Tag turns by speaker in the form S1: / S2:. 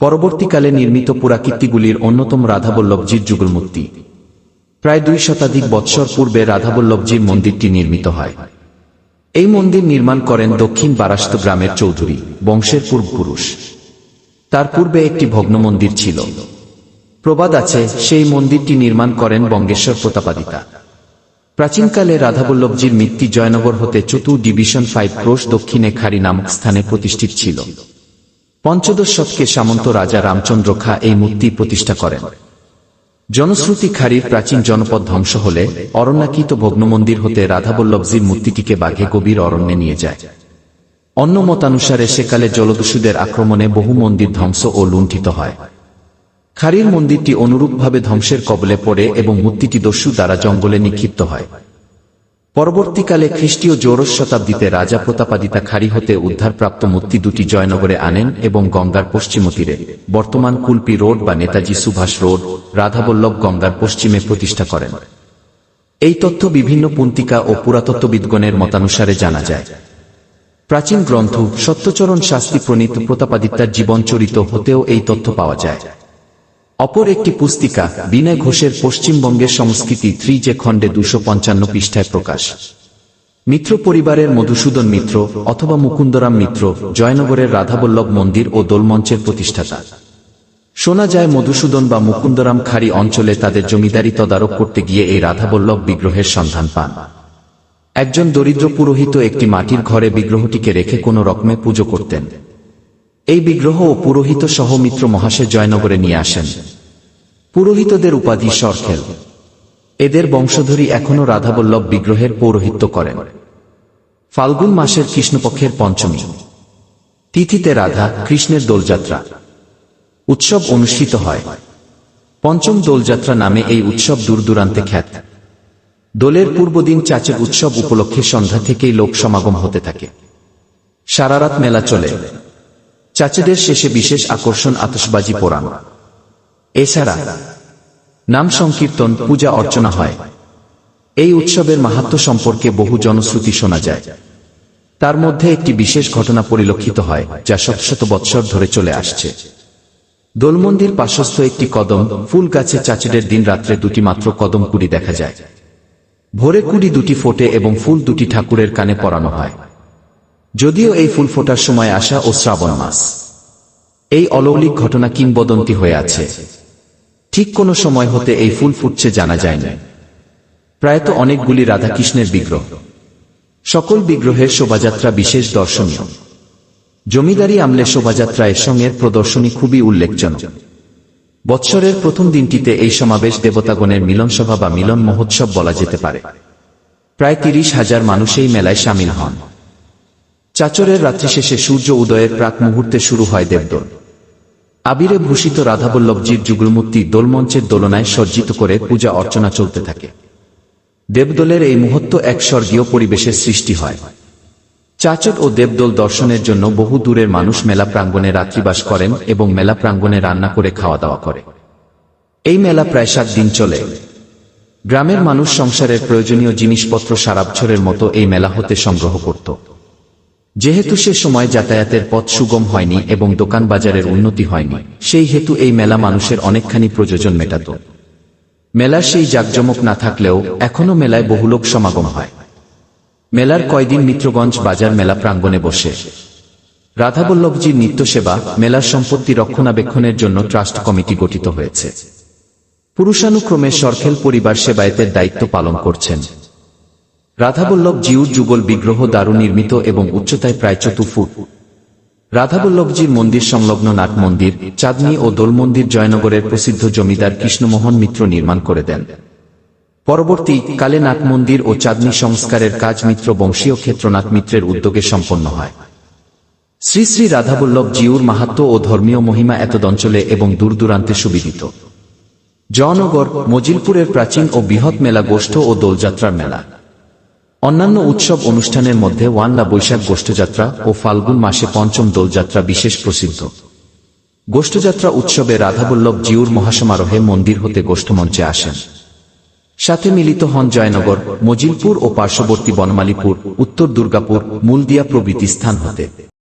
S1: পরবর্তীকালে নির্মিত পুরাকীর্তিগুলির অন্যতম রাধাবল্লভজির যুগলমূর্তি। প্রায় 2 শতাধিক বৎসর পূর্বে রাধাবল্লভজির মন্দিরটি নির্মিত হয়। এই মন্দির নির্মাণ করেন দক্ষিণ বারাস্ত গ্রামের চৌধুরী বংশের পূর্বপুরুষ। তার পূর্বে একটি ভগ্ন মন্দির ছিল। প্রবাদ আছে, সেই মন্দিরটি নির্মাণ করেন বঙ্গেশ্বর প্রতাপাদিতা। প্রাচীনকালে রাধাবল্লভজির মূর্তি জয়নগর হতে চতুর ডিভিশন 5 ক্রোশ দক্ষিণে খাড়ি নামক স্থানে প্রতিষ্ঠিত ছিল। পঞ্চদশ শতকে সামন্ত রাজা রামচন্দ্র খাঁ এই মূর্তি প্রতিষ্ঠা করেন। জনশ্রুতি খাড়ির প্রাচীন জনপদ ধ্বংস হলে অরণ্যাকৃত ভগ্নমন্দির হতে রাধাবল্লভজির মূর্তিটিকে বাঘে গভীর অরণ্যে নিয়ে যায়। অন্য মতানুসারে সেকালে জলদস্যুদের আক্রমণে বহু মন্দির ধ্বংস ও লুণ্ঠিত হয়। খাড়ির মন্দিরটি অনুরূপভাবে ধ্বংসের কবলে পড়ে এবং মূর্তিটি দস্যু দ্বারা জঙ্গলে নিক্ষিপ্ত হয়। পরবর্তীকালে খ্রিস্টীয় ষোড়শ শতাব্দীতে রাজা প্রতাপাদিতা খাড়ি হতে উদ্ধারপ্রাপ্ত মূর্তি দুটি জয়নগরে আনেন এবং গঙ্গার পশ্চিম তীরে, বর্তমান কুলপি রোড বা নেতাজি সুভাষ রোড, রাধাবল্লভ গঙ্গার পশ্চিমে প্রতিষ্ঠা করেন। এই তথ্য বিভিন্ন পঞ্জিকা ও পুরাতত্ত্ববিদগণের মতানুসারে জানা যায়। প্রাচীন গ্রন্থ সত্যচরণ শাস্ত্রী প্রণীত প্রতাপাদিত্যার জীবনচরিত হতেও এই তথ্য পাওয়া যায়। অপর একটি পুস্তিকা বিনয় ঘোষের পশ্চিমবঙ্গের সংস্কৃতি 3 যে খণ্ডে 255 পৃষ্ঠায় প্রকাশ। মিত্র পরিবারের মধুসূদন মিত্র অথবা মুকুন্দরাম মিত্র জয়নগরের রাধাবল্লভ মন্দির ও দোলমঞ্চের প্রতিষ্ঠাতা। শোনা যায় মধুসূদন বা মুকুন্দরাম খাড়ি অঞ্চলে তাদের জমিদারি তদারক করতে গিয়ে এই রাধাবল্লভ বিগ্রহের সন্ধান পান। একজন দরিদ্র পুরোহিত একটি মাটির ঘরে বিগ্রহটিকে রেখে কোনো রকমে পুজো করতেন। এই বিগ্রহ ও পুরোহিত সহ মিত্র মহাশয় জয়নগরে নিয়ে আসেন। পুরোহিতদের উপাধি সরখেল। এদের বংশধরী এখনও রাধাবল্লভ বিগ্রহের পৌরোহিত্য করেন। ফাল্গুন মাসের কৃষ্ণপক্ষের পঞ্চমী তিথিতে রাধা কৃষ্ণের দোলযাত্রা উৎসব অনুষ্ঠিত হয়। পঞ্চম দোলযাত্রা নামে এই উৎসব দূরদূরান্তে খ্যাত। দোলের পূর্বদিন চাচের উৎসব উপলক্ষে সন্ধ্যা থেকেই লোক সমাগম হতে থাকে। সারারাত মেলা চলে। চাচেদের শেষে বিশেষ আকর্ষণ আতশবাজি পোড়ানো। এছাড়া নাম সংকীর্তন, পূজা অর্চনা হয়। এই উৎসবের মাহাত্ম্য সম্পর্কে বহু জনশ্রুতি শোনা যায়। তার মধ্যে একটি বিশেষ ঘটনা পরিলক্ষিত হয় যা শত শত বৎসর ধরে চলে আসছে। দোলমন্দির পার্শ্বস্থ একটি কদম ফুল গাছে চাচেদের দিন রাত্রে দুটি মাত্র কদম কুড়ি দেখা যায়। ভোরে কুড়ি দুটি ফোটে এবং ফুল দুটি ঠাকুরের কানে পরানো হয়। যদিও এই ফুল ফোটার সময় আসা ও শ্রাবণ মাস। এই অলৌকিক ঘটনা কিংবদন্তি হয়ে আছে। ঠিক কোন সময় হতে এই ফুল ফুটছে জানা যায় না। প্রায়ত অনেকগুলি রাধাকৃষ্ণের বিগ্রহ। সকল বিগ্রহের শোভাযাত্রা বিশেষ দর্শনীয়। জমিদারি আমলে শোভাযাত্রায় সঙ্গের প্রদর্শনী খুবই উল্লেখজনক। বৎসরের প্রথম দিনটিতে এই সমাবেশ দেবতাগণের মিলনসভা বা মিলন মহোৎসব বলা যেতে পারে। প্রায় 30,000 মানুষ এই মেলায় সামিল হন। চাচরের রাত্রি শেষে সূর্য উদয়ের প্রাক মুহূর্তে শুরু হয় দেবদোল। আবিরে ভূষিত রাধাবল্লভজির যুগলমূর্তি দোলমঞ্চের দোলনায় সজ্জিত করে পূজা অর্চনা চলতে থাকে। দেবদোলের এই মুহূর্ত এক স্বর্গীয় পরিবেশের সৃষ্টি হয়। চাচর ও দেবদোল দর্শনের জন্য বহু দূরের মানুষ মেলা প্রাঙ্গণে রাত্রিবাস করেন এবং মেলা প্রাঙ্গণে রান্না করে খাওয়া দাওয়া করে। এই মেলা প্রায় 7 দিন চলে। গ্রামের মানুষ সংসারের প্রয়োজনীয় জিনিসপত্র সারা বছরের মতো এই মেলা হতে সংগ্রহ করত। যেহেতু সে সময় যাতায়াতের পথ সুগম হয়নি এবং দোকান বাজারের উন্নতি হয়নি, সেই হেতু এই মেলা মানুষের অনেকখানি প্রয়োজন মেটাত। মেলার সেই জাঁকজমক না থাকলেও এখনো মেলায় বহু লোক সমাগম হয়। মেলার কয়দিন মিত্রগঞ্জ বাজার মেলা প্রাঙ্গণে বসে রাধাবল্লভজির নিত্য সেবা, মেলার সম্পত্তি রক্ষণাবেক্ষণের জন্য ট্রাস্ট কমিটি গঠিত হয়েছে। পুরুষানুক্রমে সরখেল পরিবার সেবায়েতের দায়িত্ব পালন করছেন। রাধাবল্লভ জিউর যুগল বিগ্রহ দারু নির্মিত এবং উচ্চতায় প্রায় 4 ফুট। রাধাবল্লভজির মন্দির সংলগ্ন নাট মন্দির, চাঁদনী ও দোল মন্দির জয়নগরের প্রসিদ্ধ জমিদার কৃষ্ণমোহন মিত্র নির্মাণ করে দেন। পরবর্তী কালে নাট মন্দির ও চাঁদনী সংস্কারের কাজ মিত্র বংশীয় ক্ষেত্রনাথ মিত্রের উদ্যোগে সম্পন্ন হয়। শ্রী শ্রী রাধাবল্লভ জিউর মাহাত্ম্য ও ধর্মীয় মহিমা এতদ অঞ্চলে এবং দূরদূরান্তে সুবিদিত। জয়নগর, মজিলপুরের প্রাচীন ও বৃহৎ মেলা গোষ্ঠ ও দোলযাত্রার মেলা। অন্যান্য উৎসব অনুষ্ঠানের মধ্যে ওয়ানলা বৈশাখ গোষ্ঠযাত্রা ও ফাল্গুন মাসে পঞ্চম দোলযাত্রা বিশেষ প্রসিদ্ধ। গোষ্ঠযাত্রা উৎসবে রাধাবল্লভ জিউর মহাসমারোহে মন্দির হতে গোষ্ঠমঞ্চে আসেন। সাথে মিলিত হন জয়নগর, মজিলপুর ও পার্শ্ববর্তী বনমালীপুর, উত্তর দুর্গাপুর, মুলদিয়া প্রভৃতি স্থান হতে।